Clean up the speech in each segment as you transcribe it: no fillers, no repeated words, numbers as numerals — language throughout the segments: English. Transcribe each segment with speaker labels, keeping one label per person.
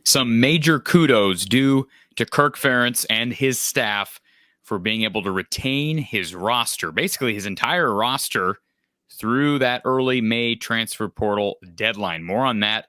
Speaker 1: Some major kudos due to Kirk Ferentz and his staff for being able to retain his roster, basically his entire roster, through that early May transfer portal deadline. More on that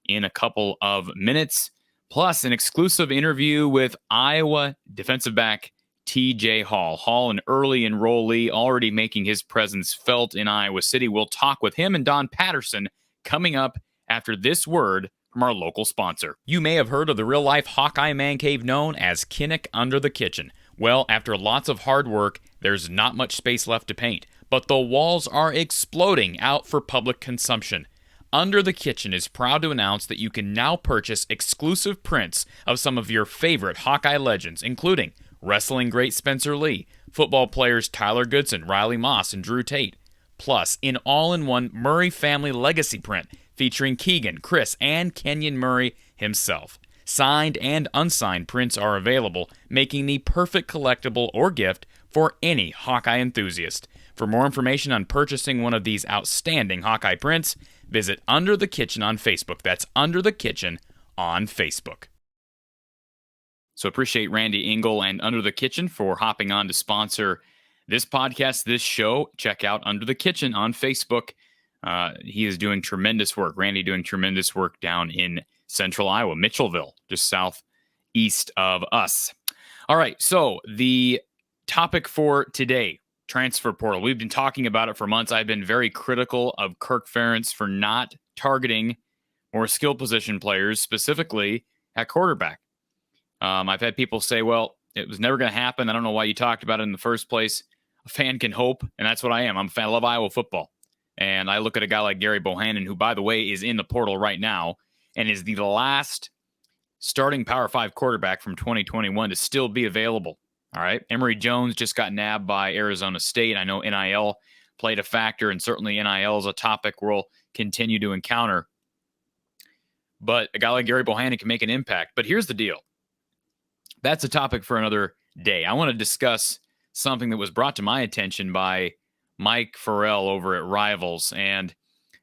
Speaker 1: in a couple of minutes. Plus, an exclusive interview with Iowa defensive back TJ Hall. Hall, an early enrollee, already making his presence felt in Iowa City. We'll talk with him and Don Patterson coming up after this word from our local sponsor. You may have heard of the real-life Hawkeye man cave known as Kinnick Under the Kitchen. Well, after lots of hard work, there's not much space left to paint, but the walls are exploding out for public consumption. Under the Kitchen is proud to announce that you can now purchase exclusive prints of some of your favorite Hawkeye legends, including wrestling great Spencer Lee, football players Tyler Goodson, Riley Moss, and Drew Tate, plus an all-in-one Murray family legacy print featuring Keegan, Chris, and Kenyon Murray himself. Signed and unsigned prints are available, making the perfect collectible or gift for any Hawkeye enthusiast. For more information on purchasing one of these outstanding Hawkeye prints, visit Under the Kitchen on Facebook. That's Under the Kitchen on Facebook. So appreciate Randy Engel and Under the Kitchen for hopping on to sponsor this podcast, this show. Check out Under the Kitchen on Facebook. He is doing tremendous work. Randy doing tremendous work down in central Iowa, Mitchellville, just southeast of us. All right, so the topic for today, transfer portal. We've been talking about it for months. I've been very critical of Kirk Ferentz for not targeting more skill position players, specifically at quarterback. I've had people say, well, it was never going to happen. I don't know why you talked about it in the first place. A fan can hope, and that's what I am. I'm a fan. I love Iowa football. And I look at a guy like Gary Bohannon, who, by the way, is in the portal right now and is the last starting Power 5 quarterback from 2021 to still be available. All right. Emory Jones just got nabbed by Arizona State. I know NIL played a factor, and certainly NIL is a topic we'll continue to encounter. But a guy like Gary Bohannon can make an impact. But here's the deal. That's a topic for another day. I want to discuss something that was brought to my attention by Mike Farrell over at Rivals. And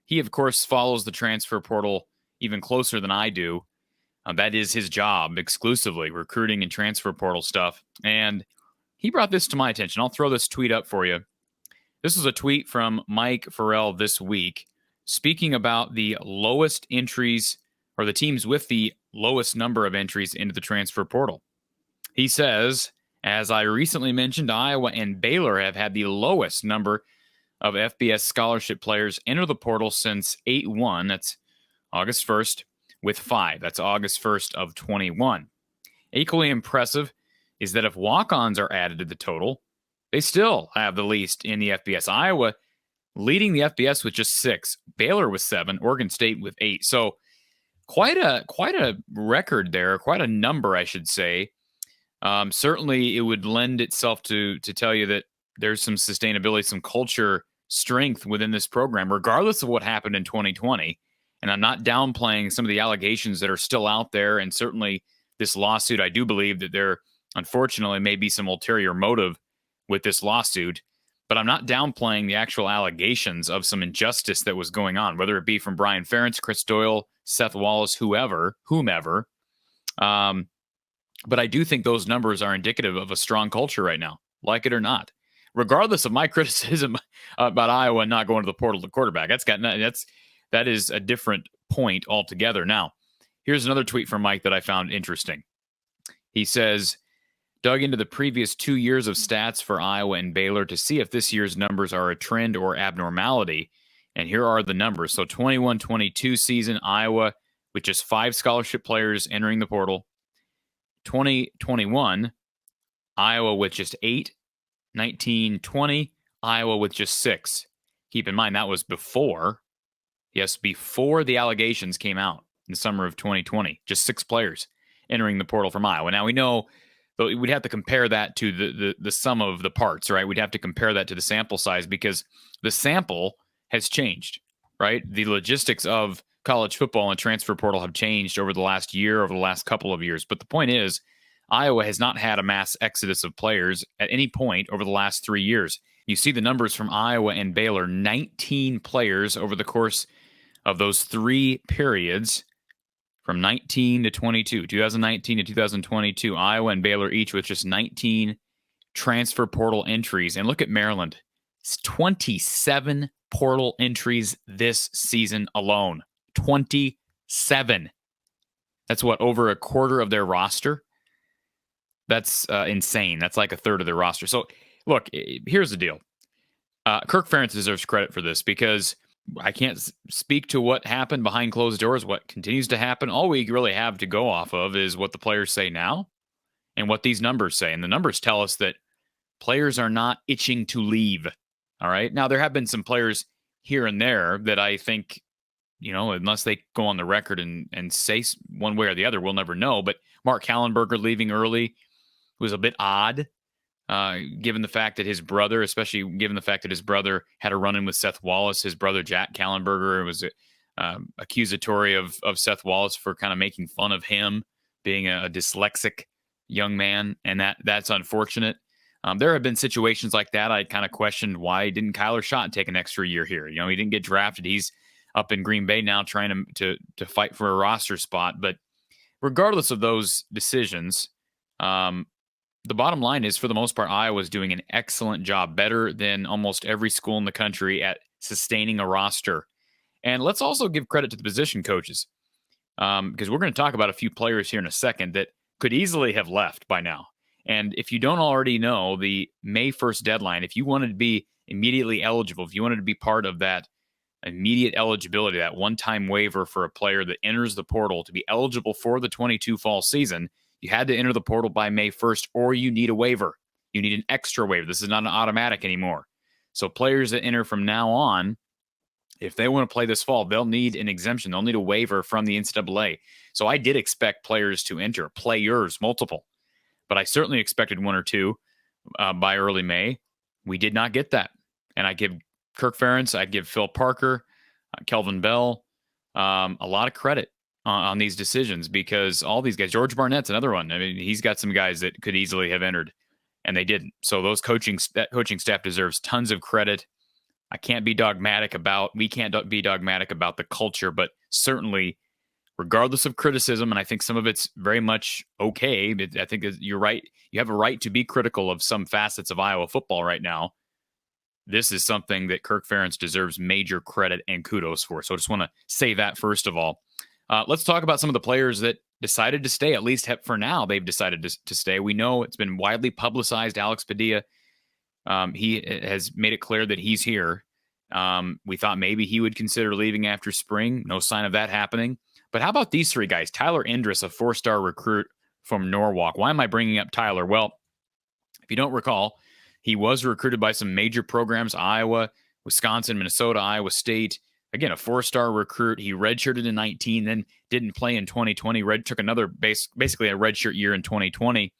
Speaker 1: he, of course, follows the transfer portal even closer than I do. That is his job exclusively, recruiting and transfer portal stuff. And he brought this to my attention. I'll throw this tweet up for you. This is a tweet from Mike Farrell this week, speaking about the lowest entries, or the teams with the lowest number of entries into the transfer portal. He says, as I recently mentioned, Iowa and Baylor have had the lowest number of FBS scholarship players enter the portal since 8-1. That's August 1st. With 5. That's August 1st of 21. Equally impressive is that if walk-ons are added to the total, they still have the least in the FBS. Iowa leading the FBS with just 6. Baylor with 7. Oregon State with 8. So quite a record there, quite a number, I should say. Certainly, it would lend itself to tell you that there's some sustainability, some culture strength within this program, regardless of what happened in 2020. And I'm not downplaying some of the allegations that are still out there. And certainly this lawsuit, I do believe that there, unfortunately, may be some ulterior motive with this lawsuit. But I'm not downplaying the actual allegations of some injustice that was going on, whether it be from Brian Ferentz, Chris Doyle, Seth Wallace, whomever. But I do think those numbers are indicative of a strong culture right now, like it or not. Regardless of my criticism about Iowa not going to the portal to quarterback, that is a different point altogether. Now, here's another tweet from Mike that I found interesting. He says, dug into the previous 2 years of stats for Iowa and Baylor to see if this year's numbers are a trend or abnormality. And here are the numbers. So 21-22 season, Iowa with just 5 scholarship players entering the portal. 2021, Iowa with just 8. 19-20, Iowa with just 6. Keep in mind, that was before the allegations came out in the summer of 2020. Just 6 players entering the portal from Iowa. Now, we know, but we'd have to compare that to the sum of the parts, right? We'd have to compare that to the sample size because the sample has changed, right? The logistics of college football and transfer portal have changed over the last year, over the last couple of years. But the point is, Iowa has not had a mass exodus of players at any point over the last 3 years. You see the numbers from Iowa and Baylor, 19 players over the course of those 3 periods from 19 to 22, 2019 to 2022, Iowa and Baylor each with just 19 transfer portal entries. And look at Maryland. It's 27 portal entries this season alone. 27. That's what, over a quarter of their roster? That's insane. That's like a third of their roster. So, look, here's the deal. Kirk Ferentz deserves credit for this because I can't speak to what happened behind closed doors, what continues to happen. All we really have to go off of is what the players say now and what these numbers say. And the numbers tell us that players are not itching to leave. All right. Now, there have been some players here and there that I think, unless they go on the record and say one way or the other, we'll never know. But Mark Kallenberger leaving early was a bit odd. Given the fact that his brother, especially given the fact that his brother had a run-in with Seth Wallace, his brother Jack Kallenberger was accusatory of Seth Wallace for kind of making fun of him being a dyslexic young man, and that's unfortunate. There have been situations like that. I kind of questioned why didn't Kyler Schott take an extra year here? He didn't get drafted. He's up in Green Bay now trying to fight for a roster spot. But regardless of those decisions, the bottom line is, for the most part, Iowa's doing an excellent job, better than almost every school in the country at sustaining a roster. And let's also give credit to the position coaches, because we're going to talk about a few players here in a second that could easily have left by now. And if you don't already know, the May 1st deadline, if you wanted to be immediately eligible, if you wanted to be part of that immediate eligibility, that one-time waiver for a player that enters the portal to be eligible for the 22 fall season, you had to enter the portal by May 1st, or you need a waiver. You need an extra waiver. This is not an automatic anymore. So players that enter from now on, if they want to play this fall, they'll need an exemption. They'll need a waiver from the NCAA. So I did expect players to enter, players, multiple. But I certainly expected one or two by early May. We did not get that. And I give Kirk Ferentz, I give Phil Parker, Kelvin Bell, a lot of credit on these decisions, because all these guys, George Barnett's another one. I mean, he's got some guys that could easily have entered, and they didn't. So that coaching staff deserves tons of credit. We can't be dogmatic about the culture, but certainly, regardless of criticism, and I think some of it's very much okay, but I think you're right. You have a right to be critical of some facets of Iowa football right now. This is something that Kirk Ferentz deserves major credit and kudos for. So I just want to say that first of all. Let's talk about some of the players that decided to stay, at least for now. They've decided to stay. We know it's been widely publicized. Alex Padilla, he has made it clear that he's here. We thought maybe he would consider leaving after spring. No sign of that happening. But how about these three guys? Tyler Indris, a 4-star recruit from Norwalk. Why am I bringing up Tyler? Well, if you don't recall, he was recruited by some major programs: Iowa, Wisconsin, Minnesota, Iowa State. Again, a 4-star recruit. He redshirted in 19, then didn't play in 2020. Took another basically a redshirt year in 2020.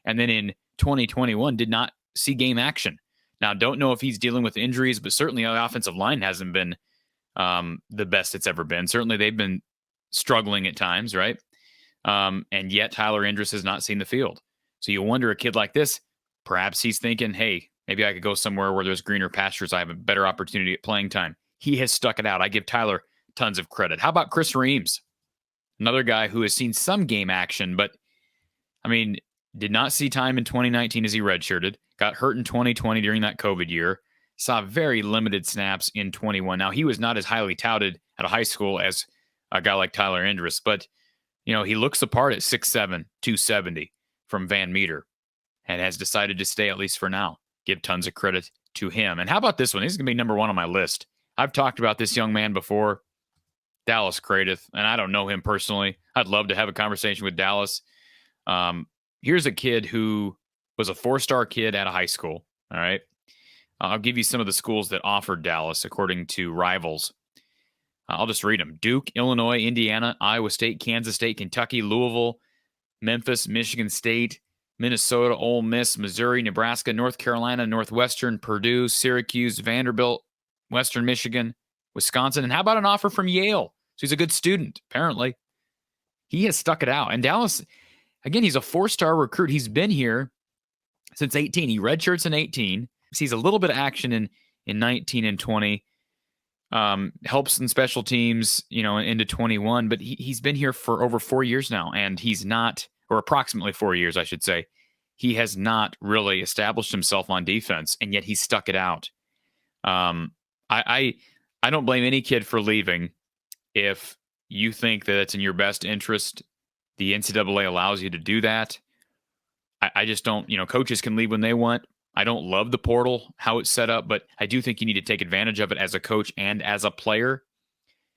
Speaker 1: And then in 2021, did not see game action. Now, don't know if he's dealing with injuries, but certainly the offensive line hasn't been the best it's ever been. Certainly they've been struggling at times, right? And yet Tyler Indris has not seen the field. So you wonder, a kid like this, perhaps he's thinking, hey, maybe I could go somewhere where there's greener pastures. I have a better opportunity at playing time. He has stuck it out. I give Tyler tons of credit. How about Chris Reams? Another guy who has seen some game action, but, did not see time in 2019 as he redshirted. Got hurt in 2020 during that COVID year. Saw very limited snaps in 21. Now, he was not as highly touted at a high school as a guy like Tyler Indris, but, he looks the part at 6'7", 270 from Van Meter, and has decided to stay, at least for now. Give tons of credit to him. And how about this one? This is going to be number one on my list. I've talked about this young man before, Dallas Cradith, and I don't know him personally. I'd love to have a conversation with Dallas. Here's a kid who was a 4-star kid at a high school. All right. I'll give you some of the schools that offered Dallas, according to Rivals. I'll just read them: Duke, Illinois, Indiana, Iowa State, Kansas State, Kentucky, Louisville, Memphis, Michigan State, Minnesota, Ole Miss, Missouri, Nebraska, North Carolina, Northwestern, Purdue, Syracuse, Vanderbilt, Western Michigan, Wisconsin. And how about an offer from Yale? So he's a good student, apparently. He has stuck it out. And Dallas, again, he's a 4-star recruit. He's been here since 18. He redshirts in 18. Sees a little bit of action in 19 and 20. helps in special teams, into 21, but he's been here for over 4 years now, and he's not, or approximately 4 years, I should say. He has not really established himself on defense, and yet he stuck it out. I don't blame any kid for leaving if you think that it's in your best interest. The NCAA allows you to do that. I just don't, coaches can leave when they want. I don't love the portal, how it's set up, but I do think you need to take advantage of it as a coach and as a player.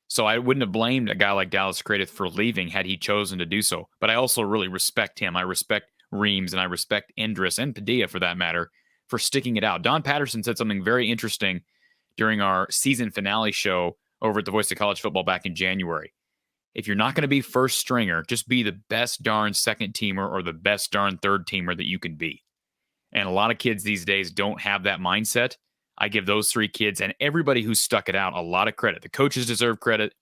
Speaker 1: So I wouldn't have blamed a guy like Dallas Creighton for leaving had he chosen to do so. But I also really respect him. I respect Reams, and I respect Endress and Padilla, for that matter, for sticking it out. Don Patterson said something very interesting during our season finale show over at the Voice of College Football back in January. If you're not going to be first stringer, just be the best darn second teamer or the best darn third teamer that you can be. And a lot of kids these days don't have that mindset. I give those 3 kids and everybody who stuck it out a lot of credit. The coaches deserve credit,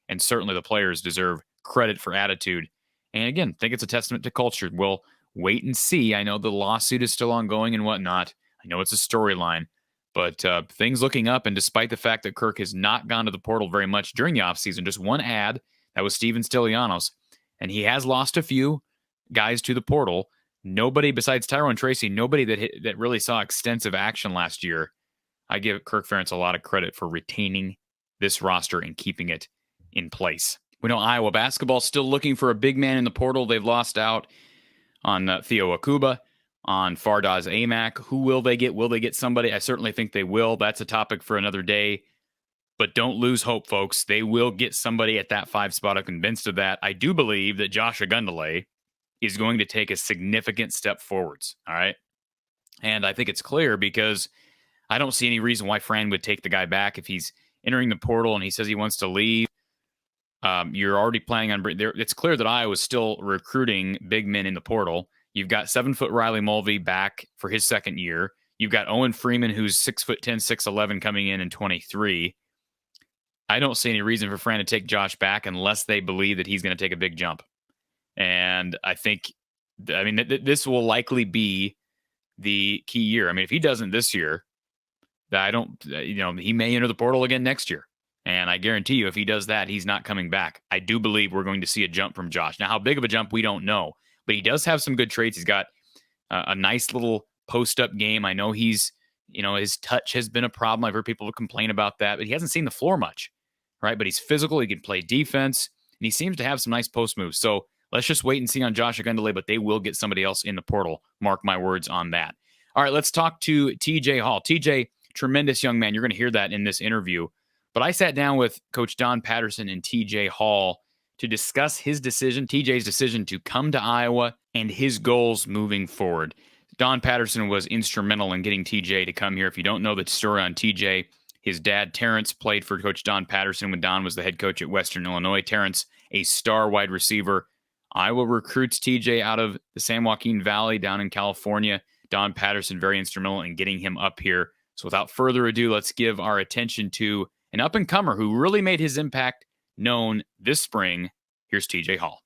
Speaker 1: and certainly the players deserve credit for attitude. And again, I think it's a testament to culture. We'll wait and see. I know the lawsuit is still ongoing and whatnot. I know it's a storyline, but things looking up. And despite the fact that Kirk has not gone to the portal very much during the offseason, just one ad, that was Steven Stilianos, and he has lost a few guys to the portal. Nobody besides Tyrone Tracy, nobody that really saw extensive action last year. I give Kirk Ferentz a lot of credit for retaining this roster and keeping it in place. We know Iowa basketball still looking for a big man in the portal. They've lost out on Theo Akuba, on Fardaz Amack. Who will they get? Will they get somebody? I certainly think they will. That's a topic for another day. But don't lose hope, folks. They will get somebody at that 5 spot. I'm convinced of that. I do believe that Josh Agundale is going to take a significant step forwards. All right. And I think it's clear because I don't see any reason why Fran would take the guy back if he's entering the portal and he says he wants to leave. You're already planning on. It's clear that Iowa's still recruiting big men in the portal. You've got 7-foot Riley Mulvey back for his second year. You've got Owen Freeman, who's 6'10", 6'11", coming in 23. I don't see any reason for Fran to take Josh back unless they believe that he's going to take a big jump. And I think, this will likely be the key year. I mean, if he doesn't this year, he may enter the portal again next year. And I guarantee you, if he does that, he's not coming back. I do believe we're going to see a jump from Josh. Now, how big of a jump, we don't know. But he does have some good traits. He's got a nice little post-up game. I know his touch has been a problem. I've heard people complain about that. But he hasn't seen the floor much, right? But he's physical. He can play defense. And he seems to have some nice post moves. So let's just wait and see on Josh Agundale, but they will get somebody else in the portal. Mark my words on that. All right, let's talk to TJ Hall. TJ, tremendous young man. You're going to hear that in this interview. But I sat down with Coach Don Patterson and TJ Hall to discuss TJ's decision to come to Iowa and his goals moving forward. Don Patterson was instrumental in getting TJ to come here. If you don't know the story on TJ, his dad, Terrence, played for Coach Don Patterson when Don was the head coach at Western Illinois. Terrence, a star wide receiver. Iowa recruits TJ out of the San Joaquin Valley down in California. Don Patterson, very instrumental in getting him up here. So without further ado, let's give our attention to an up-and-comer who really made his impact known this spring. Here's TJ Hall.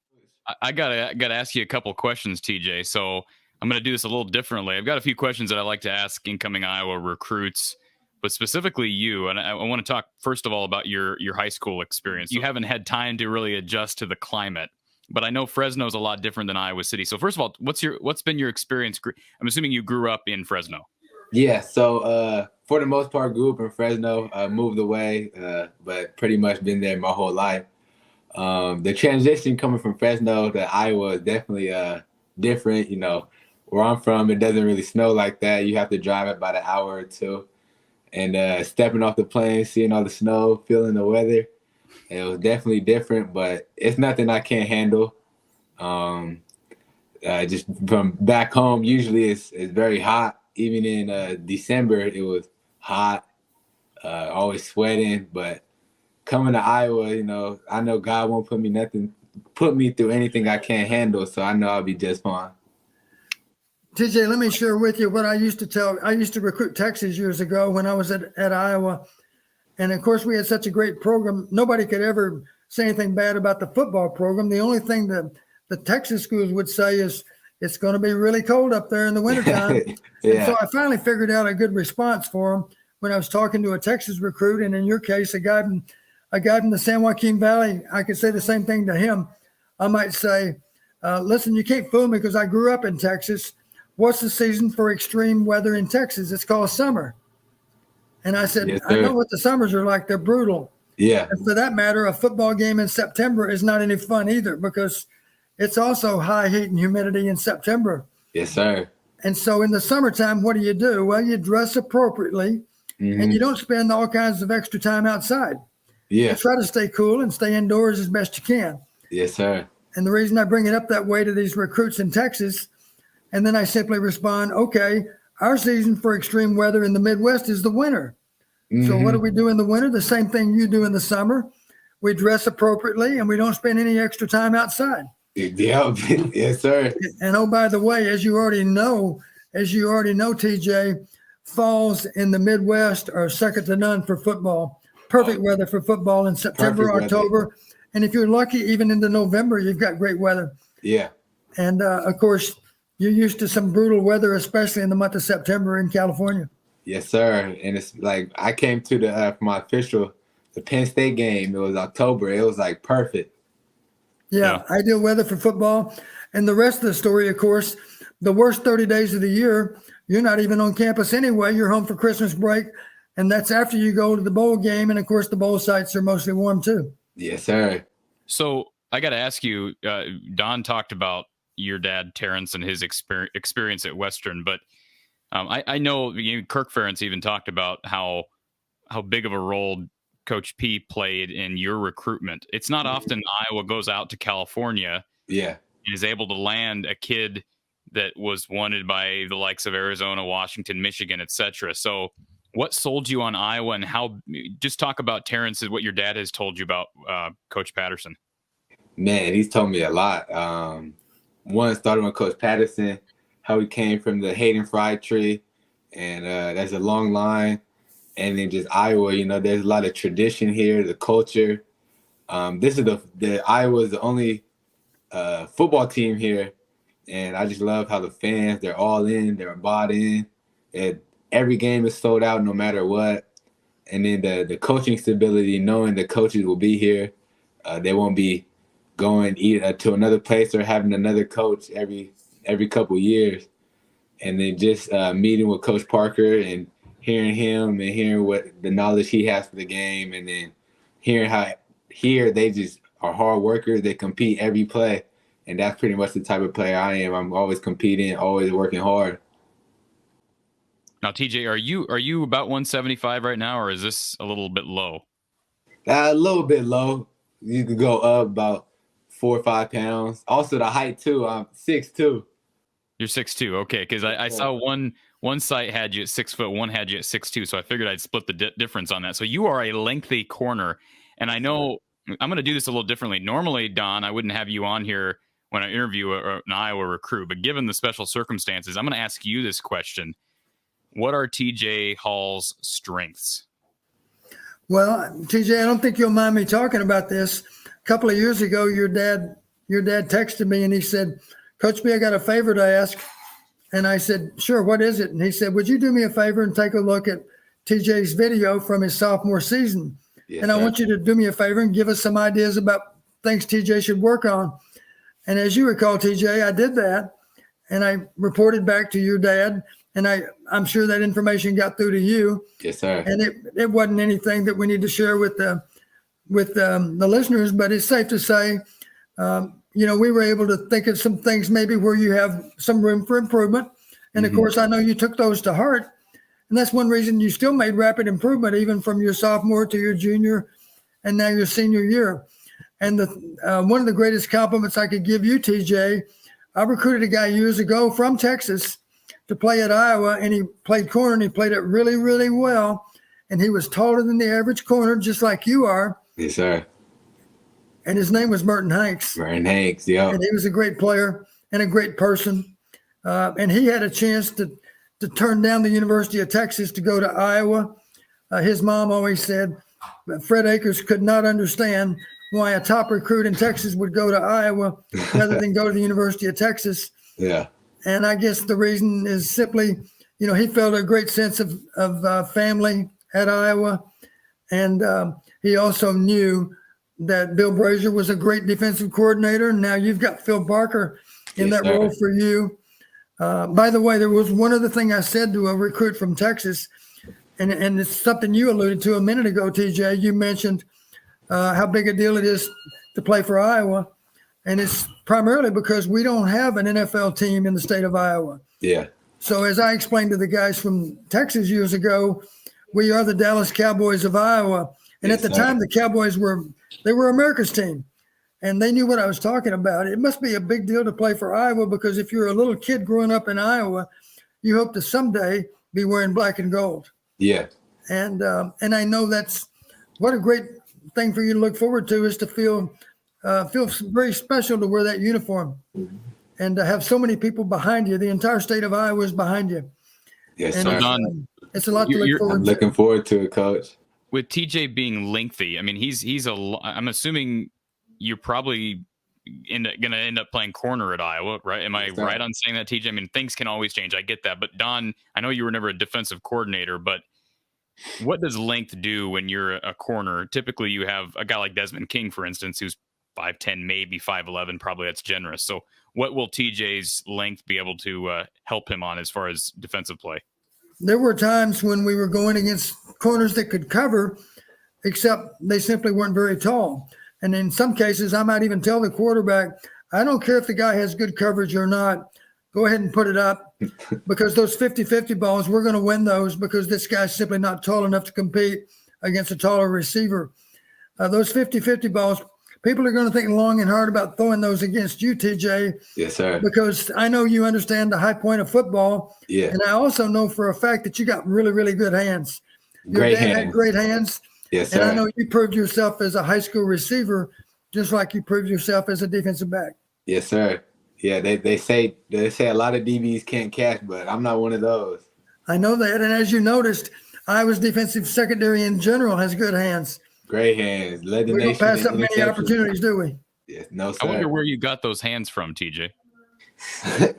Speaker 1: I gotta ask you a couple questions, TJ. So I'm going to do this a little differently. I've got a few questions that I like to ask incoming Iowa recruits, but specifically you. And I want to talk, first of all, about your high school experience. You haven't had time to really adjust to the climate, but I know Fresno's a lot different than Iowa City. So first of all, what's been your experience? I'm assuming you grew up in Fresno.
Speaker 2: Yeah, so for the most part, grew up in Fresno, moved away, but pretty much been there my whole life. The transition coming from Fresno to Iowa is definitely different. You know, where I'm from, it doesn't really snow like that. You have to drive about an hour or two. And stepping off the plane, seeing all the snow, feeling the weather, it was definitely different, but it's nothing I can't handle. Just from back home, usually it's very hot. Even in December, it was hot, always sweating. But coming to Iowa, you know, I know God won't put me through anything I can't handle, so I know I'll be just fine.
Speaker 3: TJ, let me share with you what I used to tell. I used to recruit Texas years ago when I was at Iowa. And, of course, we had such a great program. Nobody could ever say anything bad about the football program. The only thing that the Texas schools would say is it's going to be really cold up there in the wintertime.
Speaker 2: Yeah.
Speaker 3: And so I finally figured out a good response for them. when I was talking to a Texas recruit, and in your case, a guy from the San Joaquin Valley, I could say the same thing to him. I might say, listen, you can't fool me because I grew up in Texas. What's the season for extreme weather in Texas? It's called summer. And I said,
Speaker 2: Yes,
Speaker 3: I know what the summers are like. They're brutal.
Speaker 2: Yeah.
Speaker 3: And for that matter, a football game in September is not any fun either because it's also high heat and humidity in September.
Speaker 2: Yes, sir.
Speaker 3: And so in the summertime, what do? Well, you dress appropriately and you don't spend all kinds of extra time outside.
Speaker 2: Yeah.
Speaker 3: You try to stay cool and stay indoors as best you can.
Speaker 2: Yes, sir.
Speaker 3: And the reason I bring it up that way to these recruits in Texas, and then I simply respond, okay, our season for extreme weather in the Midwest is the winter. So what do we do in the winter? The same thing you do in the summer. We dress appropriately and we don't spend any extra time outside.
Speaker 2: Yeah. Yes, sir.
Speaker 3: And oh, by the way, as you already know, TJ, falls in the Midwest are second to none for football. Perfect weather for football in September, October. And if you're lucky, even into November, you've got great weather.
Speaker 2: Yeah.
Speaker 3: And of course, you're used to some brutal weather, especially in the month of September in California.
Speaker 2: Yes, sir. And it's like I came to the for my official, the Penn State game. It was October. It was like perfect.
Speaker 3: Yeah, ideal weather for football. And the rest of the story, of course, the worst 30 days of the year, you're not even on campus anyway. You're home for Christmas break. And that's after you go to the bowl game. And of course, the bowl sites are mostly warm too.
Speaker 2: Yes, sir.
Speaker 1: So I got to ask you, Don talked about your dad, Terrence, and his experience at Western, but I know Kirk Ferentz even talked about how big of a role Coach P played in your recruitment. It's not often Iowa goes out to California and is able to land a kid that was wanted by the likes of Arizona, Washington, Michigan, etc. So what sold you on Iowa, and how, just talk about Terrence, what your dad has told you about Coach Patterson.
Speaker 2: Man, he's told me a lot. One, started with Coach Patterson, how he came from the Hayden Fry tree, and that's a long line. And then just Iowa, there's a lot of tradition here, the culture. This is the Iowa is the only football team here, and I just love how the fans, they're all in, they're bought in. Every game is sold out no matter what. And then the coaching stability, knowing the coaches will be here. They won't be going to another place or having another coach every couple of years. And then just meeting with Coach Parker and hearing him and hearing what the knowledge he has for the game, and then hearing how here they just are hard workers. They compete every play, and that's pretty much the type of player I am. I'm always competing, always working hard.
Speaker 1: Now, TJ, are you about 175 right now, or is this a little bit low?
Speaker 2: A little bit low. You could go up about 4 or 5 pounds. Also, the height too. I'm 6'2".
Speaker 1: You're 6'2". Okay, because I saw one site had you at 6 foot, one had you at 6'2", so I figured I'd split the difference on that. So you are a lengthy corner, and I know I'm going to do this a little differently. Normally, Don, I wouldn't have you on here when I interview an Iowa recruit, but given the special circumstances, I'm going to ask you this question. What are TJ Hall's strengths?
Speaker 3: Well, TJ, I don't think you'll mind me talking about this. A couple of years ago, your dad texted me and he said, Coach B, I got a favor to ask. And I said, sure, what is it? And he said, would you do me a favor and take a look at TJ's video from his sophomore season?
Speaker 2: Yes,
Speaker 3: and I
Speaker 2: sir.
Speaker 3: want you to do me a favor and give us some ideas about things TJ should work on. And as you recall, TJ, I did that. And I reported back to your dad. And I'm sure that information got through to you.
Speaker 2: Yes, sir.
Speaker 3: And it wasn't anything that we need to share with the listeners, but it's safe to say, we were able to think of some things maybe where you have some room for improvement. And of course, I know you took those to heart. And that's one reason you still made rapid improvement, even from your sophomore to your junior and now your senior year. And one of the greatest compliments I could give you, TJ, I recruited a guy years ago from Texas to play at Iowa, and he played corner, and he played it really, really well. And he was taller than the average corner, just like you are.
Speaker 2: Yes, sir.
Speaker 3: And his name was Merton Hanks.
Speaker 2: Merton Hanks, yeah.
Speaker 3: And he was a great player and a great person. And he had a chance to turn down the University of Texas to go to Iowa. His mom always said Fred Akers could not understand why a top recruit in Texas would go to Iowa rather than go to the University of Texas.
Speaker 2: Yeah.
Speaker 3: And I guess the reason is simply, he felt a great sense of family at Iowa. And he also knew that Bill Brazier was a great defensive coordinator. Now you've got Phil Barker in that role for you. By the way, there was one other thing I said to a recruit from Texas, and it's something you alluded to a minute ago, TJ. You mentioned how big a deal it is to play for Iowa. And it's primarily because we don't have an NFL team in the state of Iowa.
Speaker 2: Yeah.
Speaker 3: So as I explained to the guys from Texas years ago, we are the Dallas Cowboys of Iowa. And at the time, the Cowboys were America's team. And they knew what I was talking about. It must be a big deal to play for Iowa, because if you're a little kid growing up in Iowa, you hope to someday be wearing black and gold.
Speaker 2: Yeah.
Speaker 3: And I know that's what a great thing for you to look forward to, is to feel very special to wear that uniform and to have so many people behind you. The entire state of Iowa is behind you.
Speaker 2: Yes,
Speaker 3: and
Speaker 2: sir.
Speaker 3: It's a lot to look forward to.
Speaker 2: I'm looking forward to it, Coach.
Speaker 1: With TJ being lengthy, I mean, I'm assuming you're probably going to end up playing corner at Iowa, right? Am I right on saying that, TJ? I mean, things can always change. I get that. But Don, I know you were never a defensive coordinator, but what does length do when you're a corner? Typically, you have a guy like Desmond King, for instance, who's 5'10", maybe 5'11", probably that's generous. So what will TJ's length be able to help him on as far as defensive play?
Speaker 3: There were times when we were going against corners that could cover, except they simply weren't very tall. And in some cases, I might even tell the quarterback, I don't care if the guy has good coverage or not, go ahead and put it up, because those 50-50 balls, we're going to win those, because this guy's simply not tall enough to compete against a taller receiver. Those 50-50 balls, people are going to think long and hard about throwing those against you, TJ.
Speaker 2: Yes, sir.
Speaker 3: Because I know you understand the high point of football.
Speaker 2: Yeah.
Speaker 3: And I also know for a fact that you got really, really good hands. Your dad had great hands.
Speaker 2: Yes, sir.
Speaker 3: And I know you proved yourself as a high school receiver, just like you proved yourself as a defensive back.
Speaker 2: Yes, sir. Yeah, they say a lot of DBs can't catch, but I'm not one of those.
Speaker 3: I know that. And as you noticed, Iowa's defensive secondary in general has good hands.
Speaker 2: Great hands. Led the
Speaker 3: we
Speaker 2: nation.
Speaker 3: don't pass up many opportunities, do we?
Speaker 2: Yes, no, sir.
Speaker 1: I wonder where you got those hands from, TJ.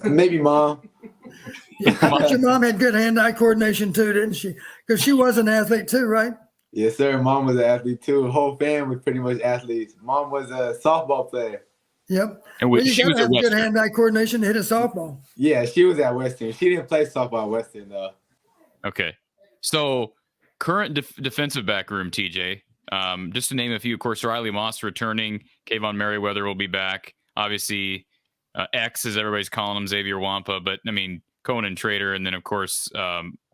Speaker 2: Maybe Mom.
Speaker 3: Yeah, I bet your mom had good hand-eye coordination too, didn't she? Because she was an athlete too, right?
Speaker 2: Yes, sir. Mom was an athlete too. The whole family was pretty much athletes. Mom was a softball player.
Speaker 3: Yep.
Speaker 1: And she was
Speaker 3: have
Speaker 1: at
Speaker 3: good hand-eye coordination to hit a softball.
Speaker 2: Yeah, she was at Western. She didn't play softball at Western though.
Speaker 1: Okay. So current defensive back room, TJ. Just to name a few, of course, Riley Moss returning. Kayvon Merriweather will be back. Obviously, X, as everybody's calling him, Xavier Wampa. But, I mean, Cohen and Trader, and then, of course,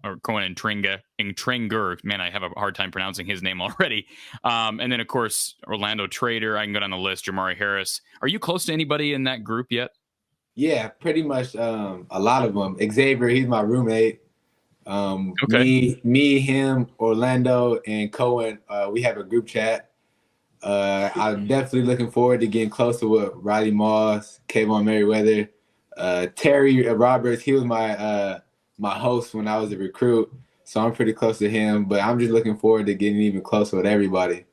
Speaker 1: or Cohen and Tringer. Man, I have a hard time pronouncing his name already. And then, of course, Orlando Trader. I can go down the list. Jamari Harris. Are you close to anybody in that group yet?
Speaker 2: Yeah, pretty much a lot of them. Xavier, he's my roommate.
Speaker 1: Okay.
Speaker 2: Me, him, Orlando, and Cohen, we have a group chat. I'm definitely looking forward to getting closer with Riley Moss, Kayvon Merriweather, Terry Roberts. He was my host when I was a recruit, so I'm pretty close to him. But I'm just looking forward to getting even closer with everybody.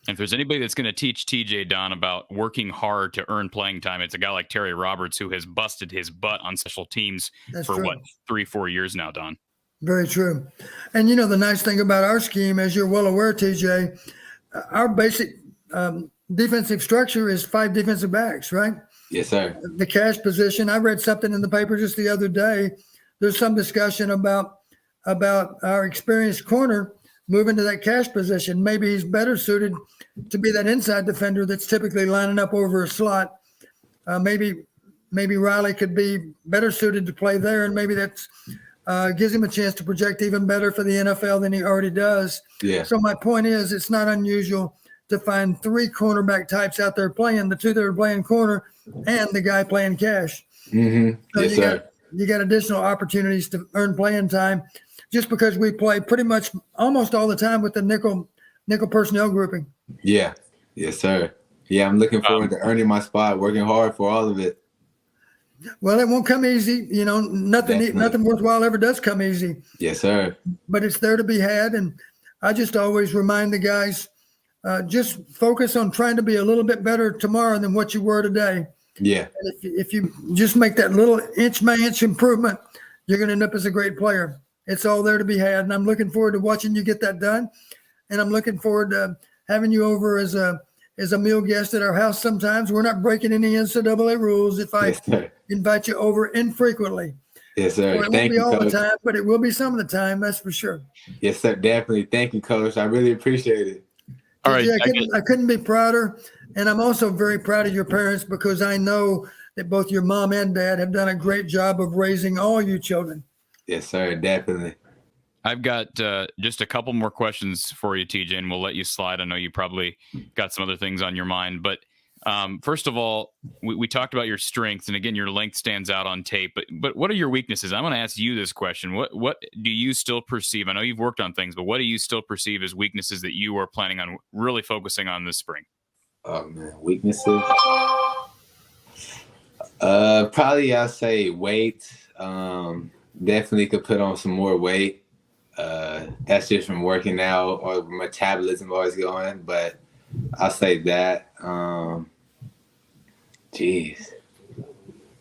Speaker 1: If there's anybody that's going to teach TJ, Don, about working hard to earn playing time, it's a guy like Terry Roberts, who has busted his butt on special teams for 3-4 years now, Don.
Speaker 3: Very true. And, you know, the nice thing about our scheme, as you're well aware, TJ, our basic defensive structure is 5 defensive backs, right?
Speaker 2: Yes, sir.
Speaker 3: The cash position. I read something in the paper just the other day. There's some discussion about our experienced corner moving to that cash position. Maybe he's better suited to be that inside defender that's typically lining up over a slot. Maybe Riley could be better suited to play there, and maybe that's gives him a chance to project even better for the NFL than he already does.
Speaker 2: Yeah.
Speaker 3: So my point is, it's not unusual to find 3 cornerback types out there playing, the 2 that are playing corner and the guy playing cash.
Speaker 2: Mm-hmm.
Speaker 3: So
Speaker 2: yes, sir.
Speaker 3: You got additional opportunities to earn playing time just because we play pretty much almost all the time with the nickel personnel grouping.
Speaker 2: Yeah. Yes, sir. Yeah, I'm looking forward to earning my spot, working hard for all of it.
Speaker 3: Well, it won't come easy. You know, nothing worthwhile ever does come easy.
Speaker 2: Yes, sir. But
Speaker 3: it's there to be had. And I just always remind the guys, just focus on trying to be a little bit better tomorrow than what you were today.
Speaker 2: Yeah.
Speaker 3: And if you just make that little inch by inch improvement, you're going to end up as a great player. It's all there to be had. And I'm looking forward to watching you get that done. And I'm looking forward to having you over as a meal guest at our house sometimes. We're not breaking any NCAA rules if I invite you over infrequently.
Speaker 2: Yes, sir.
Speaker 3: Well, it won't be all the time, but it will be some of the time. That's for sure.
Speaker 2: Yes, sir. Definitely. Thank you, Coach. I really appreciate it.
Speaker 1: All right.
Speaker 3: I couldn't be prouder. And I'm also very proud of your parents because I know that both your mom and dad have done a great job of raising all you children.
Speaker 2: Yes, sir. Definitely.
Speaker 1: I've got just a couple more questions for you, TJ, and we'll let you slide. I know you probably got some other things on your mind. But first of all, we talked about your strengths. And again, your length stands out on tape. But what are your weaknesses? I'm going to ask you this question. What do you still perceive? I know you've worked on things, but what do you still perceive as weaknesses that you are planning on really focusing on this spring?
Speaker 2: Oh, man. Weaknesses? Probably I'll say weight. Definitely could put on some more weight. That's just from working out or metabolism always going, but I'll say that.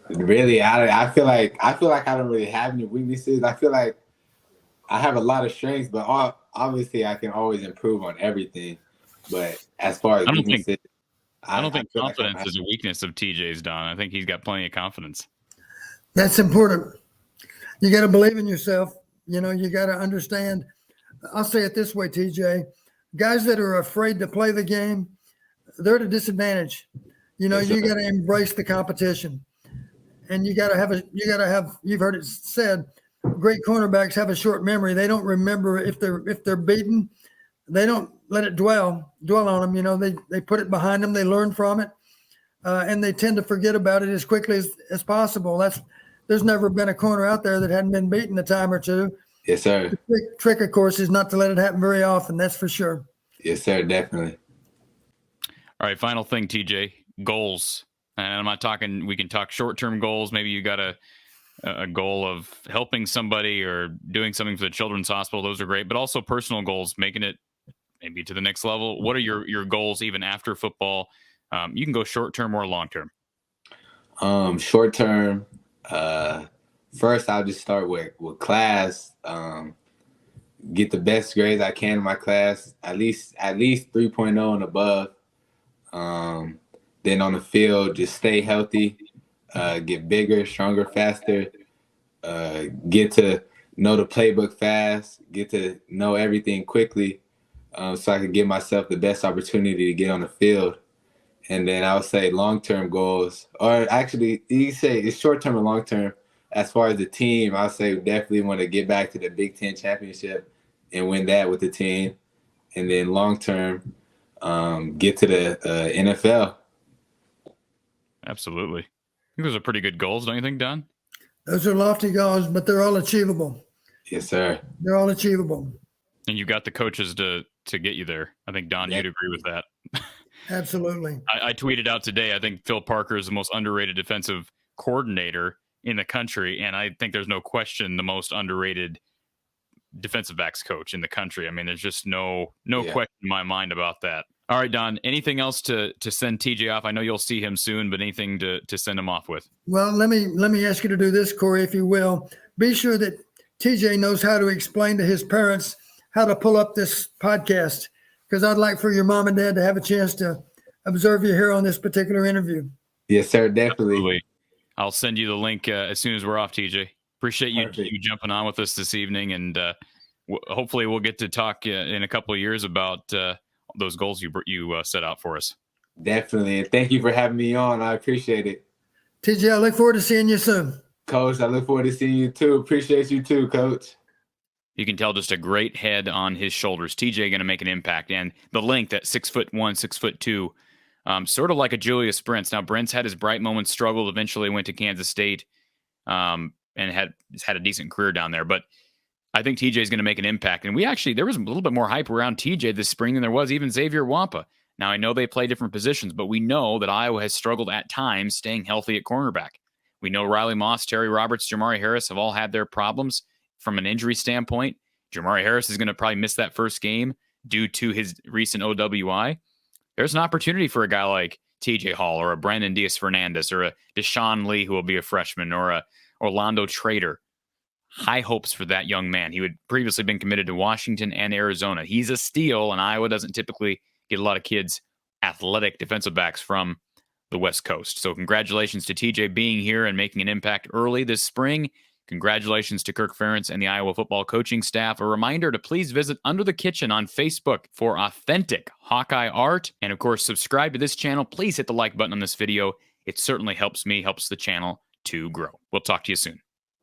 Speaker 2: Really, I feel like I don't really have any weaknesses. I feel like I have a lot of strengths, but obviously I can always improve on everything. But as far as weaknesses,
Speaker 1: I don't think confidence is a weakness of TJ's, Don. I think he's got plenty of confidence.
Speaker 3: That's important. You got to believe in yourself. You know, you got to understand. I'll say it this way, TJ. Guys that are afraid to play the game, they're at a disadvantage. You know, you got to embrace the competition. And you got to have, you've heard it said, great cornerbacks have a short memory. They don't remember if they're beaten. They don't let it dwell on them. You know, they put it behind them. They learn from it. And they tend to forget about it as quickly as possible. There's never been a corner out there that hadn't been beaten a time or two.
Speaker 2: Yes, sir.
Speaker 3: The trick, of course, is not to let it happen very often. That's for sure.
Speaker 2: Yes, sir. Definitely.
Speaker 1: All right. Final thing, TJ, goals. And I'm not talking, we can talk short-term goals. Maybe you got a goal of helping somebody or doing something for the Children's Hospital. Those are great, but also personal goals, making it maybe to the next level. What are your goals even after football? You can go short-term or long-term.
Speaker 2: Short-term, first I'll just start with class. Get the best grades I can in my class, at least 3.0 and above. Then on the field, just stay healthy, get bigger, stronger, faster, get to know the playbook fast, get to know everything quickly, so I can give myself the best opportunity to get on the field. And then I would say long-term goals, or actually you can say it's short-term and long-term. As far as the team, I would say definitely want to get back to the Big Ten championship and win that with the team. And then long-term, get to the NFL.
Speaker 1: Absolutely. I think those are pretty good goals, don't you think, Don?
Speaker 3: Those are lofty goals, but they're all achievable.
Speaker 2: Yes, sir.
Speaker 3: They're all achievable.
Speaker 1: And you've got the coaches to get you there. I think, Don, you'd agree with that.
Speaker 3: Absolutely.
Speaker 1: I tweeted out today, I think Phil Parker is the most underrated defensive coordinator in the country, and I think there's no question the most underrated defensive backs coach in the country. I mean, there's just no question in my mind about that. All right, Don, anything else to send TJ off? I know you'll see him soon, but anything to send him off with?
Speaker 3: Well, let me ask you to do this, Cory, if you will. Be sure that TJ knows how to explain to his parents how to pull up this podcast, because I'd like for your mom and dad to have a chance to observe you here on this particular interview.
Speaker 2: Yes, sir, definitely.
Speaker 1: Absolutely. I'll send you the link as soon as we're off, TJ. Appreciate you jumping on with us this evening, and hopefully we'll get to talk in a couple of years about those goals you set out for us.
Speaker 2: Definitely, and thank you for having me on. I appreciate it.
Speaker 3: TJ, I look forward to seeing you soon.
Speaker 2: Coach, I look forward to seeing you too. Appreciate you too, Coach.
Speaker 1: You can tell just a great head on his shoulders. TJ going to make an impact, and the length, that 6'1", 6'2", sort of like a Julius Brents. Now, Brents had his bright moments, struggled, eventually went to Kansas State, and had a decent career down there. But I think TJ is going to make an impact. And there was a little bit more hype around TJ this spring than there was even Xavier Wampa. Now, I know they play different positions, but we know that Iowa has struggled at times staying healthy at cornerback. We know Riley Moss, Terry Roberts, Jamari Harris have all had their problems from an injury standpoint. Jamari Harris is going to probably miss that first game due to his recent OWI. There's an opportunity for a guy like TJ Hall or a Brandon Diaz-Fernandez or a Deshaun Lee, who will be a freshman, or a Orlando Trader. high hopes for that young man. He had previously been committed to Washington and Arizona. He's a steal, and Iowa doesn't typically get a lot of kids, athletic defensive backs from the West Coast. So congratulations to TJ being here and making an impact early this spring. Congratulations to Kirk Ferentz and the Iowa football coaching staff. A reminder to please visit Under the Kitchen on Facebook for authentic Hawkeye art. And of course, subscribe to this channel. Please hit the like button on this video. It certainly helps me, helps the channel to grow. We'll talk to you soon.